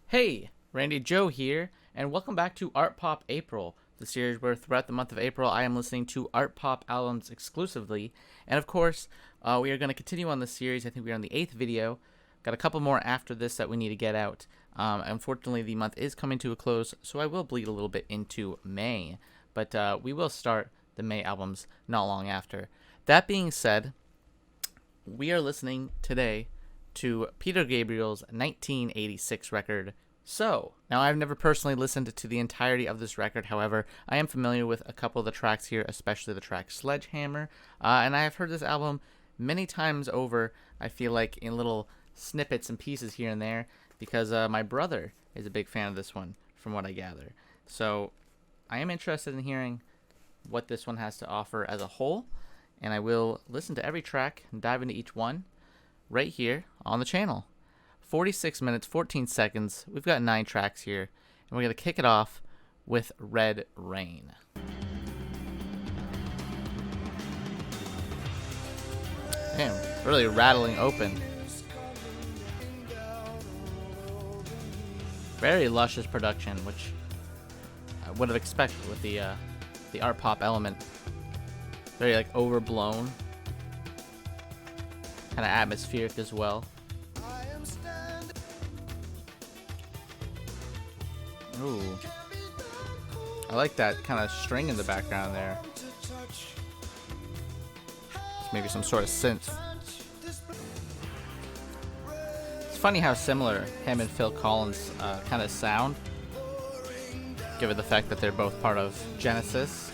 Hey, Randy Joe here, and welcome back to Art Pop April, the series where throughout the month of April I am listening to art pop albums exclusively. And of course, we are going to continue on this series. I think we're on the 8th video. Got a couple more after this that we need to get out. Unfortunately, the month is coming to a close, so I will bleed a little bit into May. But we will start the May albums not long after. That being said, we are listening today to Peter Gabriel's 1986 record, So. Now, I've never personally listened to the entirety of this record, however, I am familiar with a couple of the tracks here, especially the track Sledgehammer, and I have heard this album many times over, I feel like, in little snippets and pieces here and there, because my brother is a big fan of this one, from what I gather. So, I am interested in hearing what this one has to offer as a whole, and I will listen to every track and dive into each one right here on the channel. 46 minutes, 14 seconds. We've got 9 tracks here, and we're going to kick it off with Red Rain. Damn, really rattling open. Very luscious production, which I would have expected with the art pop element. Very like overblown. Kind of atmospheric as well. Ooh. I like that kind of string in the background there. It's maybe some sort of synth. It's funny how similar him and Phil Collins kind of sound, given the fact that they're both part of Genesis.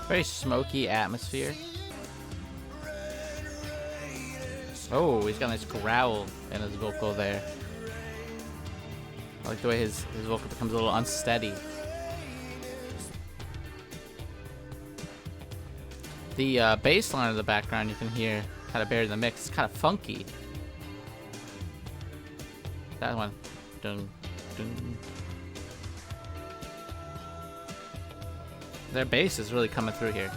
Very smoky atmosphere. Oh, he's got a nice growl in his vocal there. I like the way his vocal becomes a little unsteady. The bass line in the background you can hear kind of buried in the mix. It's kind of funky. That one. Dun, dun. Their bass is really coming through here.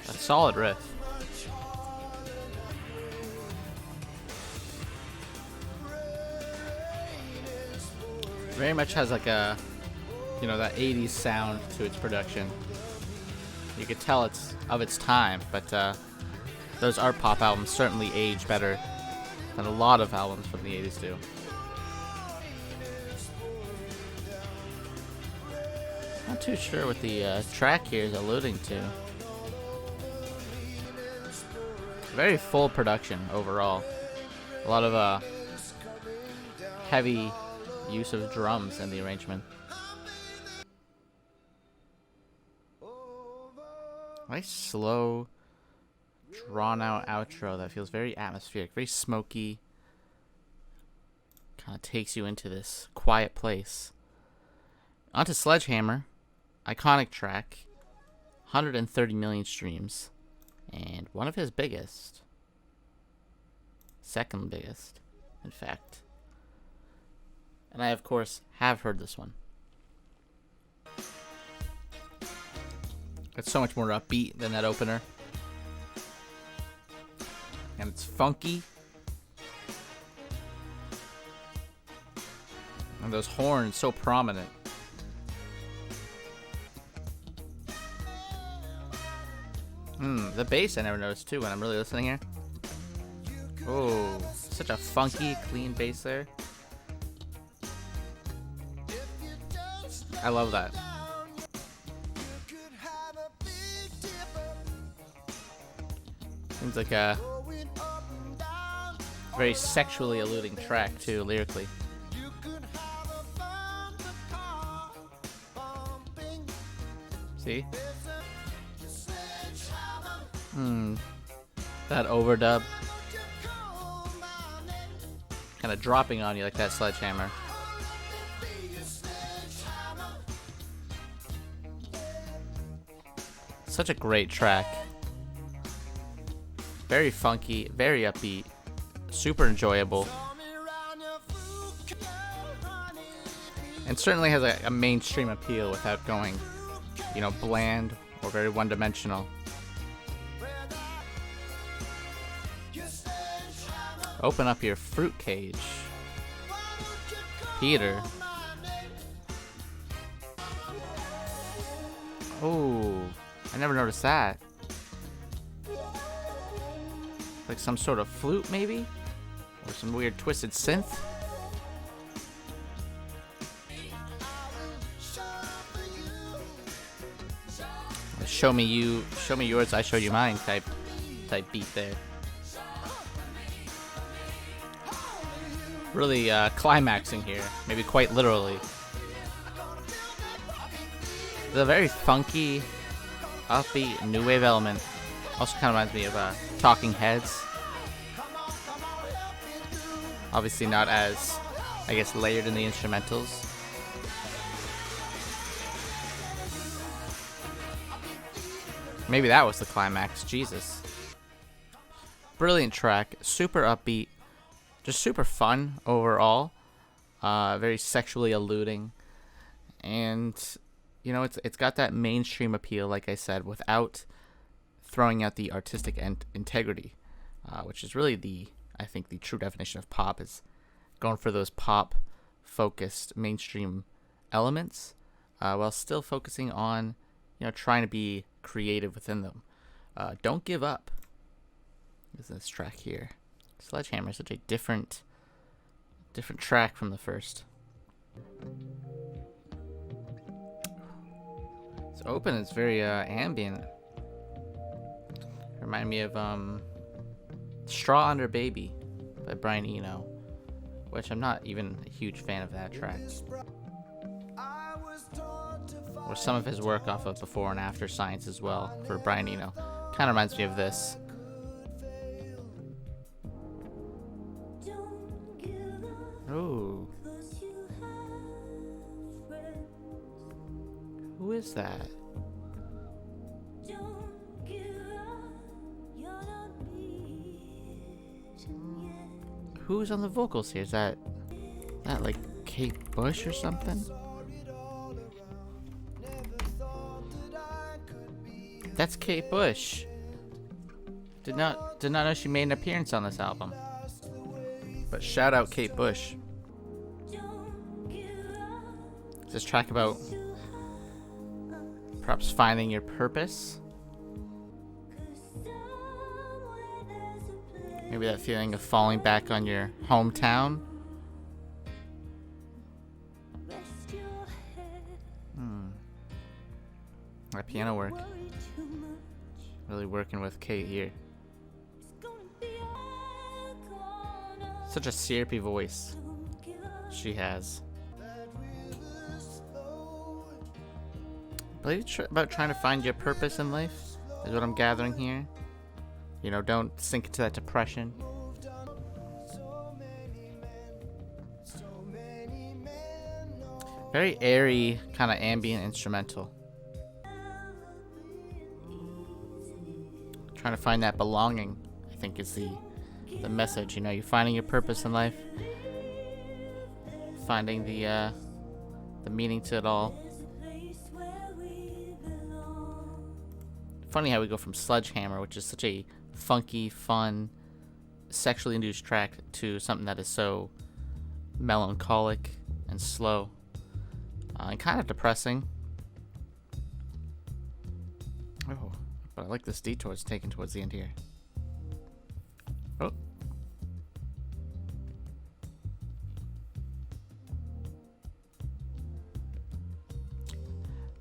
A solid riff. Very much has like a, that 80s sound to its production. You could tell it's of its time, but those art pop albums certainly age better than a lot of albums from the 80s do. Not too sure what the track here is alluding to. Very full production overall. A lot of heavy use of drums in the arrangement. Nice slow, drawn out outro that feels very atmospheric, very smoky. Kind of takes you into this quiet place. Onto Sledgehammer. Iconic track, 130 million streams, and one of his biggest, second biggest, in fact. And I, of course, have heard this one. It's so much more upbeat than that opener, and it's funky, and those horns so prominent. The bass I never noticed too when I'm really listening here. Oh, such a funky, clean bass there. I love that. Seems like a very sexually alluding track too, lyrically. See? That overdub. Kind of dropping on you like that sledgehammer. Such a great track. Very funky, very upbeat, super enjoyable. And certainly has a mainstream appeal without going, bland or very one-dimensional. Open up your fruit cage. Peter. Oh, I never noticed that. Like some sort of flute, maybe? Or some weird twisted synth? Show me yours, I show you mine type beat there. Really climaxing here, maybe quite literally. The very funky, upbeat new wave element also kind of reminds me of Talking Heads. Obviously not as, I guess, layered in the instrumentals. Maybe that was the climax. Jesus. Brilliant track. Super upbeat. Just super fun overall. Very sexually alluding. And, you know, it's got that mainstream appeal, like I said, without throwing out the artistic integrity. Which is really I think the true definition of pop, is going for those pop-focused mainstream elements, while still focusing on, you know, trying to be creative within them. Don't give up. Is this track here? Sledgehammer is such a different track from the first. It's open. It's very ambient. Remind me of Straw Under Baby by Brian Eno, which I'm not even a huge fan of that track. Or some of his work off of Before and After Science as well for Brian Eno. Kind of reminds me of this. Ooh. Who is that? Who's on the vocals here? Is that like Kate Bush or something? That's Kate Bush. Did not know she made an appearance on this album. But shout out Kate Bush. Is this track about perhaps finding your purpose? Maybe that feeling of falling back on your hometown? That piano work. Really working with Kate here. Such a syrupy voice she has. But it's about trying to find your purpose in life, is what I'm gathering here. You know, don't sink into that depression. Very airy, kind of ambient instrumental. Trying to find that belonging, I think, is the message. You know, you're finding your purpose in life, finding the meaning to it all. Funny how we go from Sledgehammer, which is such a funky, fun, sexually induced track, to something that is so melancholic and slow, and kind of depressing. Oh, but I like this detour it's taken towards the end here. Oh.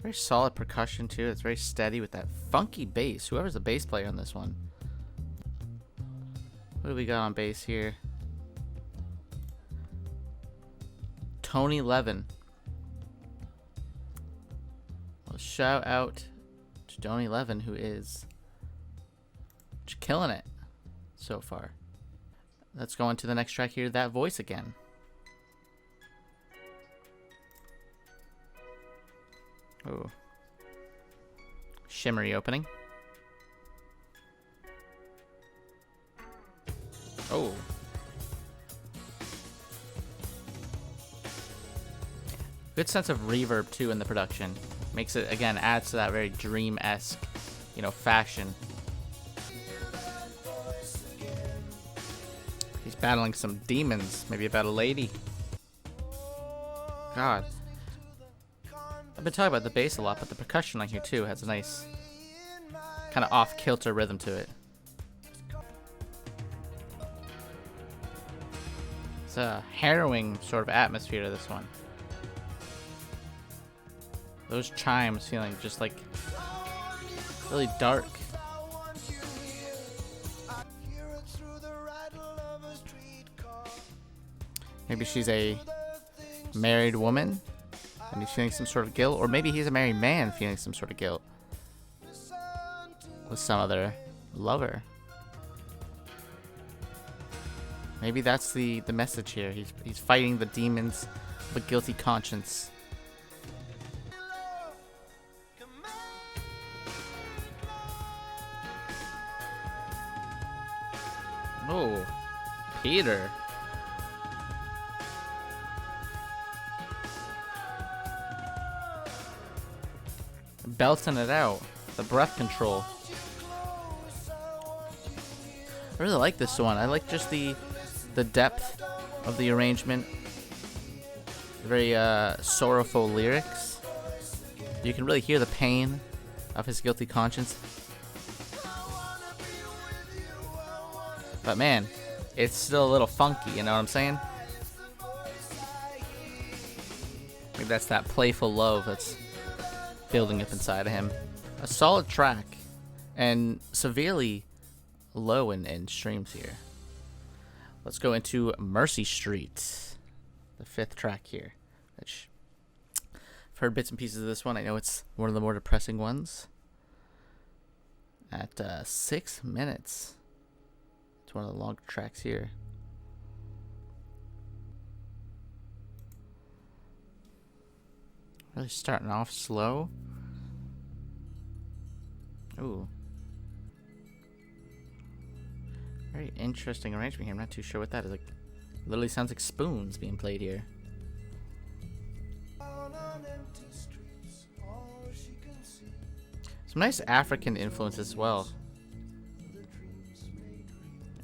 Very solid percussion too. It's very steady with that funky bass. Whoever's the bass player on this one. What do we got on bass here? Tony Levin. Well, shout out to Tony Levin, who is just killing it so far. Let's go on to the next track here. That Voice Again. Oh, shimmery opening. Oh, good sense of reverb too in the production. Makes it, again, adds to that very dream-esque, you know, fashion. He's battling some demons, maybe about a lady. God. I've been talking about the bass a lot, but the percussion on here too has a nice kind of off-kilter rhythm to it. It's a harrowing sort of atmosphere to this one. Those chimes feeling just like really dark. Maybe she's a married woman and he's feeling some sort of guilt, or maybe he's a married man feeling some sort of guilt with some other lover. Maybe that's the message here. He's fighting the demons of a guilty conscience. Oh, Peter. Belting it out. The breath control. I really like this one. I like just the depth of the arrangement. Very sorrowful lyrics. You can really hear the pain of his guilty conscience. But man, it's still a little funky, you know what I'm saying? Maybe that's that playful love that's building up inside of him. A solid track, and severely low in streams here. Let's go into Mercy Street, the 5th track here. Which I've heard bits and pieces of this one. I know it's one of the more depressing ones. At 6 minutes. It's one of the longer tracks here. Really starting off slow. Ooh. Very interesting arrangement here. I'm not too sure what that is. Like, literally sounds like spoons being played here. Some nice African influence as well.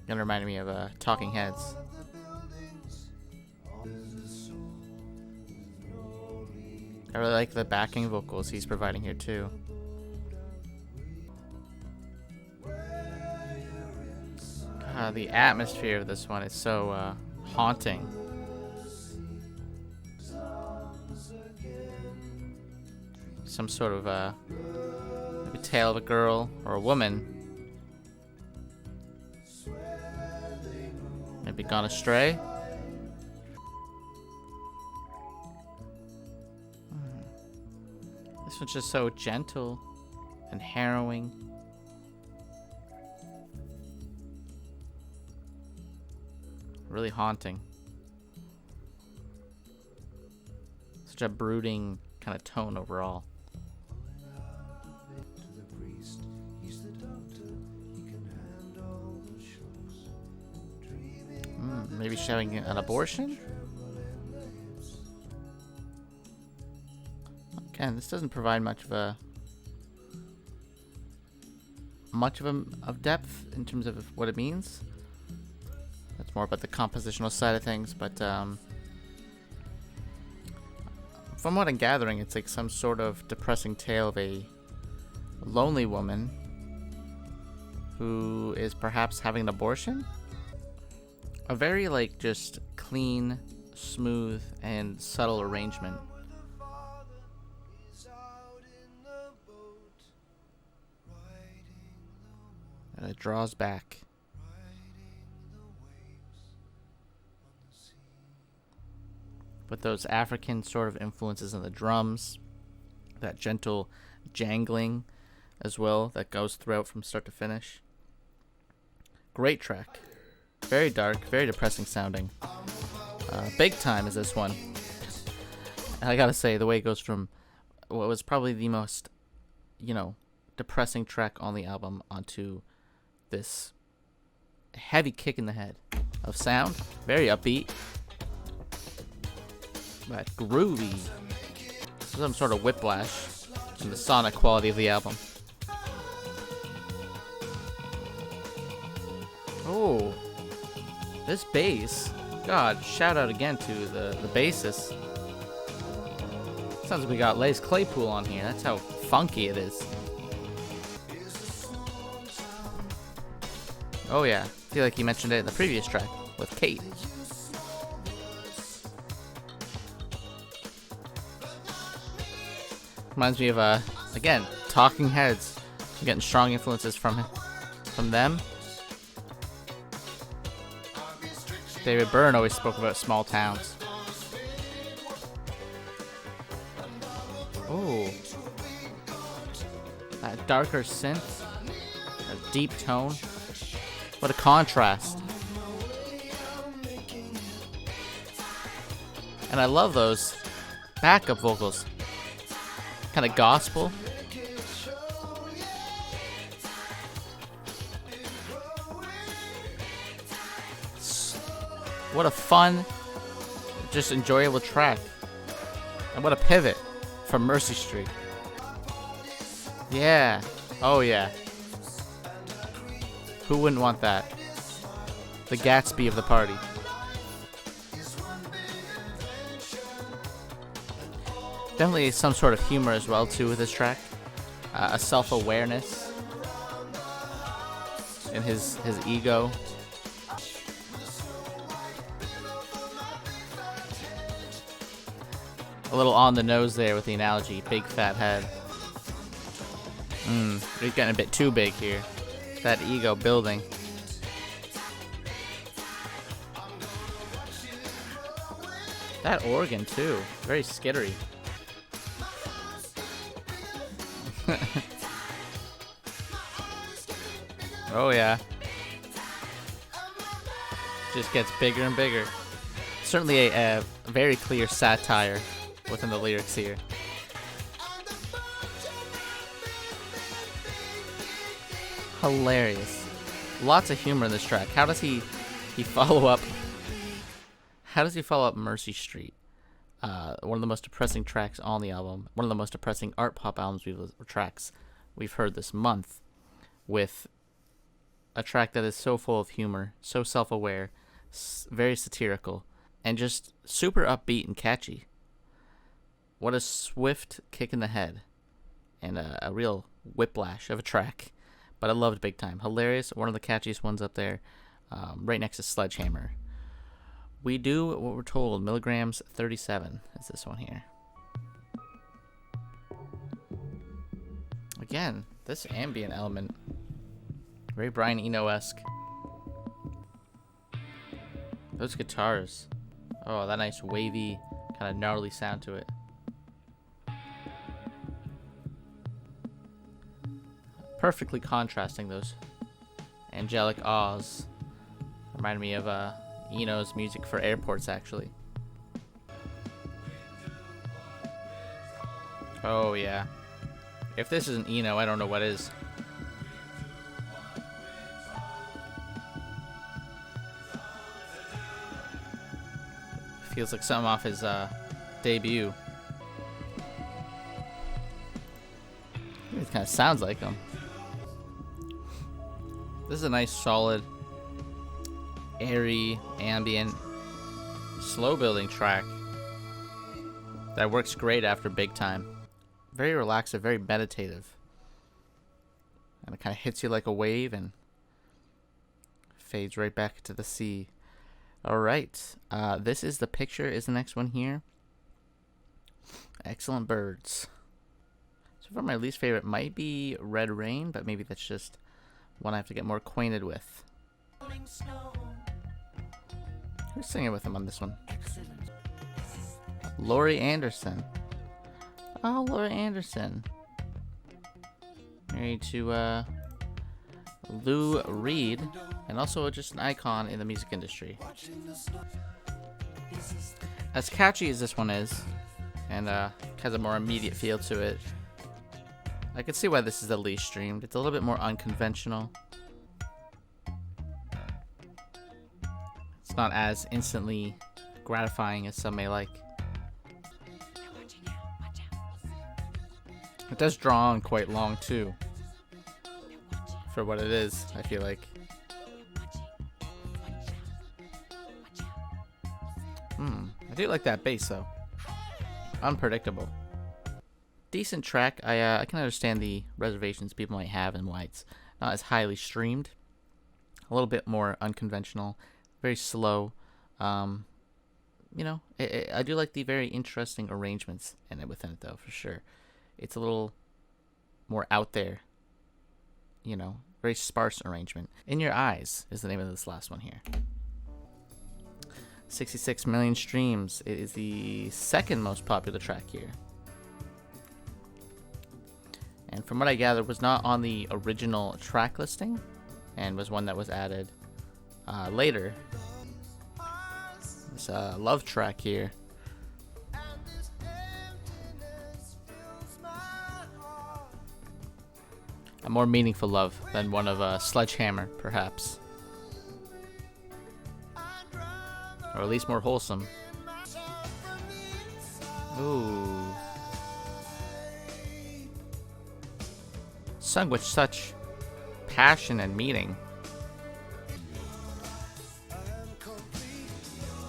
Gonna remind me of Talking Heads. I really like the backing vocals he's providing here too. The atmosphere of this one is so haunting. Some sort of maybe tale of a girl or a woman maybe gone astray. This one's just so gentle and harrowing. Really haunting. Such a brooding kind of tone overall. Maybe showing an abortion? Again, this doesn't provide much of depth in terms of what it means. That's more about the compositional side of things, but from what I'm gathering, it's like some sort of depressing tale of a lonely woman who is perhaps having an abortion. A very like just clean, smooth, and subtle arrangement. And it draws back. With those African sort of influences in the drums, that gentle jangling as well that goes throughout from start to finish. Great track. Very dark, very depressing sounding. Big Time is this one. I gotta say, the way it goes from what was probably the most, depressing track on the album onto this heavy kick in the head of sound. Very upbeat. But groovy. Some sort of whiplash. and the sonic quality of the album. Oh, this bass. God, shout out again to the bassist. Sounds like we got Les Claypool on here. That's how funky it is. Oh yeah, I feel like you mentioned it in the previous track with Kate. Reminds me of again, Talking Heads. I'm getting strong influences from them. David Byrne always spoke about small towns. Oh, that darker synth, a deep tone. What a contrast. And I love those backup vocals. Kind of gospel. What a fun, just enjoyable track. And what a pivot from Mercy Street. Yeah. Oh yeah. Who wouldn't want that? The Gatsby of the party. Definitely some sort of humor as well too with this track. A self-awareness in his ego. A little on the nose there with the analogy, big fat head. He's getting a bit too big here. That ego building. That organ too, very skittery. Oh yeah. Just gets bigger and bigger. Certainly a very clear satire within the lyrics here. Hilarious. Lots of humor in this track. How does he follow up? How does he follow up Mercy Street? One of the most depressing tracks on the album. One of the most depressing art pop tracks we've heard this month, with a track that is so full of humor, so self-aware, very satirical, and just super upbeat and catchy. What a swift kick in the head, and a real whiplash of a track. But I loved Big Time. Hilarious, one of the catchiest ones up there, right next to Sledgehammer. We do what we're told. Milligrams 37 is this one here. Again, this ambient element, very Brian Eno-esque. Those guitars. Oh, that nice wavy, kind of gnarly sound to it. Perfectly contrasting those angelic ahs. Remind me of Eno's music for airports, actually. Oh yeah. If this isn't Eno, I don't know what is. Feels like something off his debut. It kind of sounds like him. This is a nice, solid, airy, ambient, slow building track that works great after Big Time. Very relaxive, very meditative. And it kind of hits you like a wave and fades right back to the sea. Alright, this is The Picture is the next one here. Excellent Birds. So far my least favorite might be Red Rain, but maybe that's just one I have to get more acquainted with. Who's singing with him on this one? Laurie Anderson. Oh, Laurie Anderson. Married to Lou Reed, and also just an icon in the music industry. As catchy as this one is, and has a more immediate feel to it, I can see why this is the least streamed. It's a little bit more unconventional. It's not as instantly gratifying as some may like. It does draw on quite long too, for what it is, I feel like. I do like that bass though. Unpredictable. Decent track. I can understand the reservations people might have and why it's not as highly streamed. A little bit more unconventional, very slow. I do like the very interesting arrangements in it within it though, for sure. It's a little more out there. Very sparse arrangement. In Your Eyes is the name of this last one here. 66 million streams. It is the second most popular track here. And from what I gathered, was not on the original track listing and was one that was added later. This love track here. A more meaningful love than one of Sledgehammer, perhaps. Or at least more wholesome. Ooh. Sung with such passion and meaning.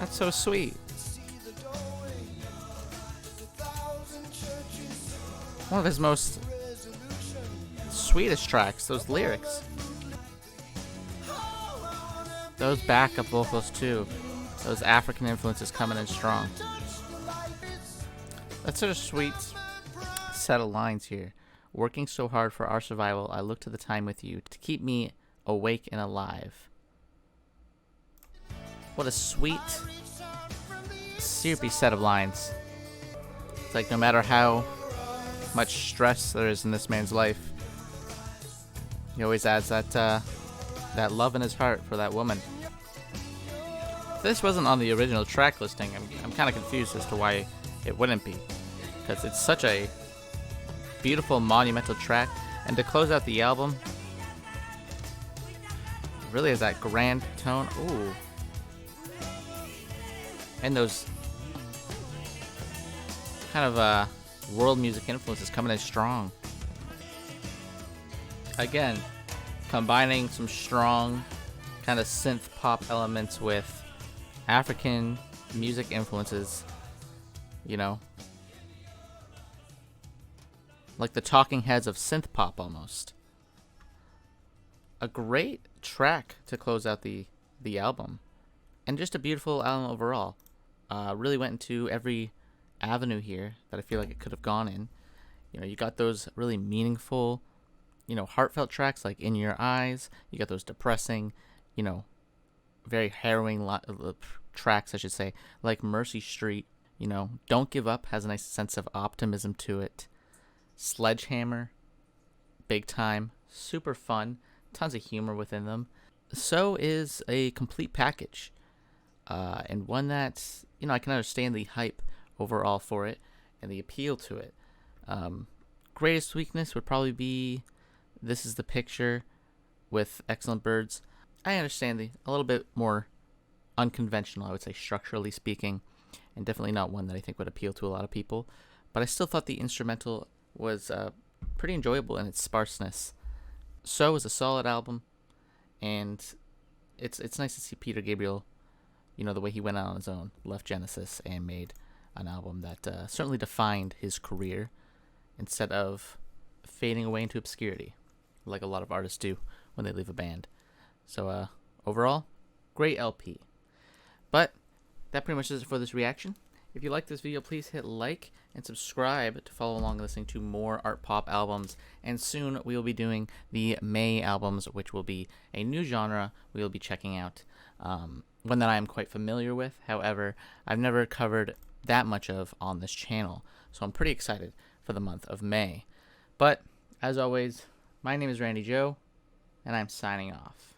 That's so sweet. One of his most sweetest tracks, those lyrics. Those backup vocals too. Those African influences coming in strong. That's such a sweet set of lines here. Working so hard for our survival, I look to the time with you to keep me awake and alive. What a sweet, syrupy set of lines. It's like no matter how much stress there is in this man's life, he always adds that love in his heart for that woman. If this wasn't on the original track listing, I'm kind of confused as to why it wouldn't be, because it's such a beautiful, monumental track, and to close out the album, it really has that grand tone. Ooh. And those kind of world music influences coming in strong. Again, combining some strong kind of synth pop elements with African music influences, like the Talking Heads of synth pop almost. A great track to close out the album, and just a beautiful album overall. Really went into every avenue here that I feel like it could have gone in. You got those really meaningful, heartfelt tracks like In Your Eyes. You got those depressing, very harrowing tracks, I should say, like Mercy Street. Don't Give Up has a nice sense of optimism to it. Sledgehammer, big time, super fun, tons of humor within them. So is a complete package, and one that I can understand the hype overall for it and the appeal to it. Greatest weakness would probably be This Is the Picture with Excellent Birds. I understand a little bit more unconventional, I would say, structurally speaking, and definitely not one that I think would appeal to a lot of people. But I still thought the instrumental was pretty enjoyable in its sparseness. So is a solid album, and it's nice to see Peter Gabriel, the way he went out on his own, left Genesis, and made an album that certainly defined his career instead of fading away into obscurity, like a lot of artists do when they leave a band. So overall, great LP. But that pretty much does it for this reaction. If you like this video, please hit like and subscribe to follow along listening to more art pop albums. And soon we will be doing the May albums, which will be a new genre we will be checking out. One that I am quite familiar with. However, I've never covered that much of on this channel. So I'm pretty excited for the month of May. But as always, my name is Randy Joe, and I'm signing off.